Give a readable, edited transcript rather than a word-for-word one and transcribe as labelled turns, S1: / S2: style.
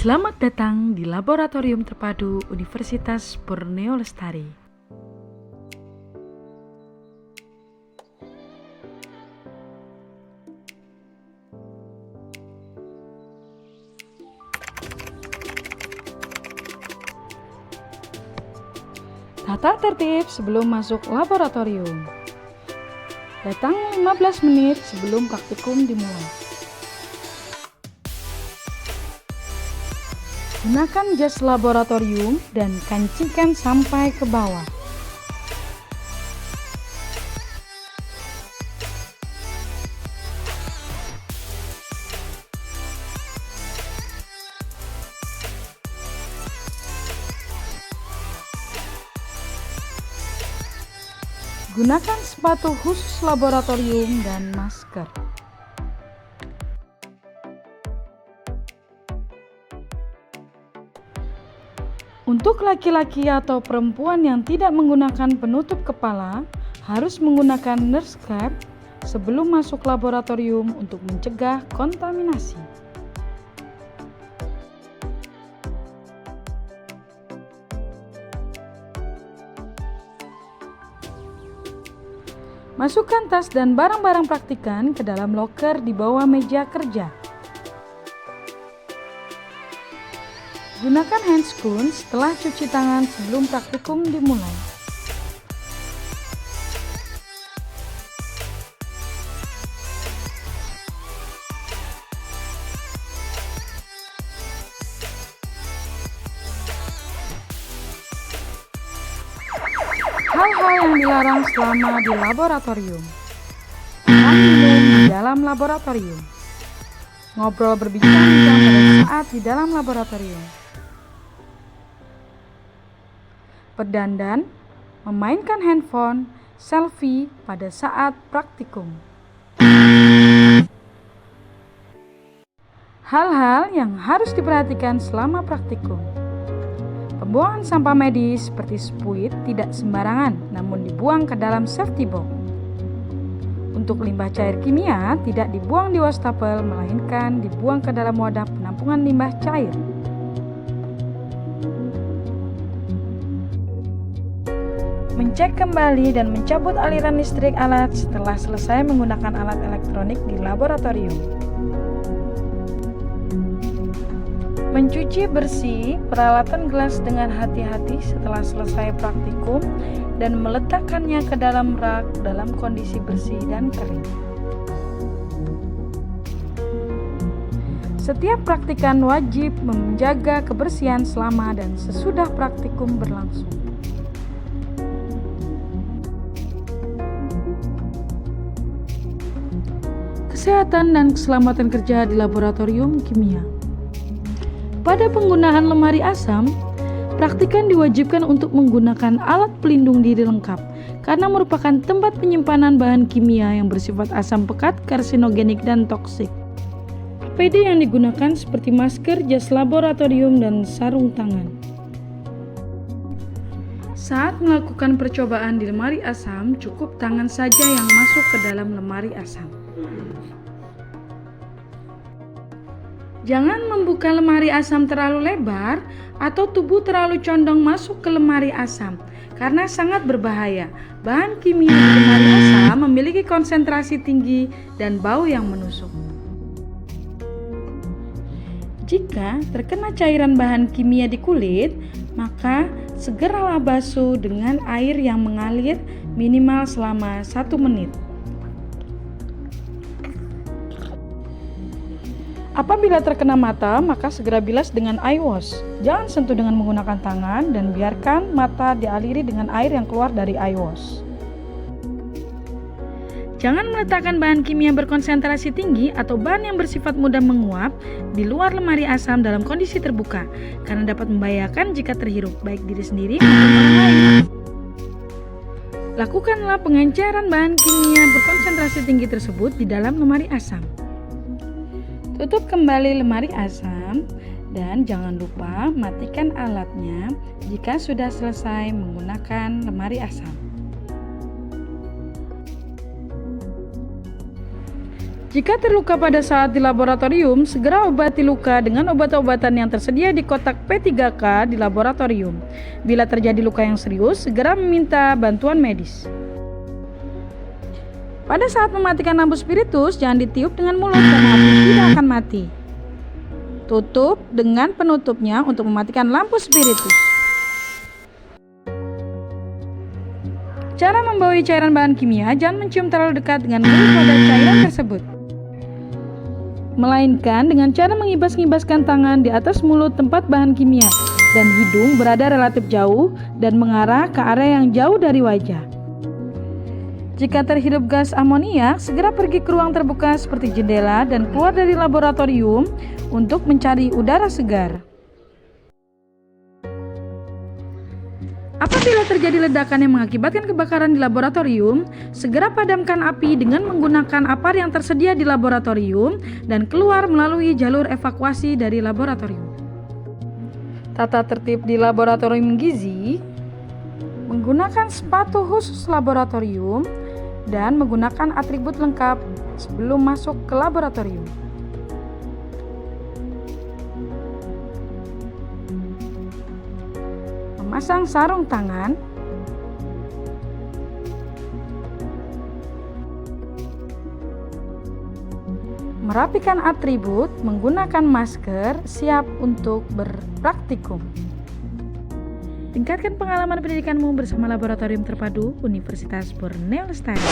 S1: Selamat datang di Laboratorium Terpadu Universitas Borneo Lestari. Tata tertib sebelum masuk laboratorium. Datang 15 menit sebelum praktikum dimulai. Gunakan jas laboratorium dan kancingkan sampai ke bawah. Gunakan sepatu khusus laboratorium dan masker. Untuk laki-laki atau perempuan yang tidak menggunakan penutup kepala, harus menggunakan nurse cap sebelum masuk laboratorium untuk mencegah kontaminasi. Masukkan tas dan barang-barang praktikan ke dalam loker di bawah meja kerja. Gunakan handscoon setelah cuci tangan sebelum praktikum dimulai. Hal-hal yang dilarang selama di laboratorium. Makan minum di dalam laboratorium. Ngobrol berbincang-bincang pada saat di dalam laboratorium. Berdandan, memainkan handphone, selfie pada saat praktikum. Hal-hal yang harus diperhatikan selama praktikum. Pembuangan sampah medis seperti spuit tidak sembarangan, namun dibuang ke dalam safety box. Untuk limbah cair kimia tidak dibuang di wastafel, melainkan dibuang ke dalam wadah penampungan limbah cair. Mencek kembali dan mencabut aliran listrik alat setelah selesai menggunakan alat elektronik di laboratorium. Mencuci bersih peralatan gelas dengan hati-hati setelah selesai praktikum dan meletakkannya ke dalam rak dalam kondisi bersih dan kering. Setiap praktikan wajib menjaga kebersihan selama dan sesudah praktikum berlangsung. Kesehatan dan keselamatan kerja di laboratorium kimia. Pada penggunaan lemari asam, praktikan diwajibkan untuk menggunakan alat pelindung diri lengkap karena merupakan tempat penyimpanan bahan kimia yang bersifat asam pekat, karsinogenik, dan toksik. APD yang digunakan seperti masker, jas laboratorium, dan sarung tangan. Saat melakukan percobaan di lemari asam, cukup tangan saja yang masuk ke dalam lemari asam. Jangan membuka lemari asam terlalu lebar atau tubuh terlalu condong masuk ke lemari asam karena sangat berbahaya. Bahan kimia di lemari asam memiliki konsentrasi tinggi dan bau yang menusuk. Jika terkena cairan bahan kimia di kulit, maka segeralah basuh dengan air yang mengalir minimal selama 1 menit. Apabila terkena mata, maka segera bilas dengan eye wash. Jangan sentuh dengan menggunakan tangan dan biarkan mata dialiri dengan air yang keluar dari eye wash. Jangan meletakkan bahan kimia berkonsentrasi tinggi atau bahan yang bersifat mudah menguap di luar lemari asam dalam kondisi terbuka, karena dapat membahayakan jika terhirup, baik diri sendiri maupun orang lain. Lakukanlah pengenceran bahan kimia berkonsentrasi tinggi tersebut di dalam lemari asam. Tutup kembali lemari asam dan jangan lupa matikan alatnya jika sudah selesai menggunakan lemari asam. Jika terluka pada saat di laboratorium, segera obati luka dengan obat-obatan yang tersedia di kotak P3K di laboratorium. Bila terjadi luka yang serius, segera meminta bantuan medis. Pada saat mematikan lampu spiritus, jangan ditiup dengan mulut karena api tidak akan mati. Tutup dengan penutupnya untuk mematikan lampu spiritus. Cara membawa cairan bahan kimia, jangan mencium terlalu dekat dengan mulut pada cairan tersebut, melainkan dengan cara mengibas-ngibaskan tangan di atas mulut tempat bahan kimia dan hidung berada relatif jauh dan mengarah ke area yang jauh dari wajah. Jika terhirup gas amoniak, segera pergi ke ruang terbuka seperti jendela dan keluar dari laboratorium untuk mencari udara segar. Apabila terjadi ledakan yang mengakibatkan kebakaran di laboratorium, segera padamkan api dengan menggunakan apar yang tersedia di laboratorium dan keluar melalui jalur evakuasi dari laboratorium. Tata tertib di laboratorium gizi: menggunakan sepatu khusus laboratorium dan menggunakan atribut lengkap sebelum masuk ke laboratorium. Memasang sarung tangan, merapikan atribut, menggunakan masker, siap untuk berpraktikum. Tingkatkan pengalaman pendidikanmu bersama Laboratorium Terpadu Universitas Borneo Lestari.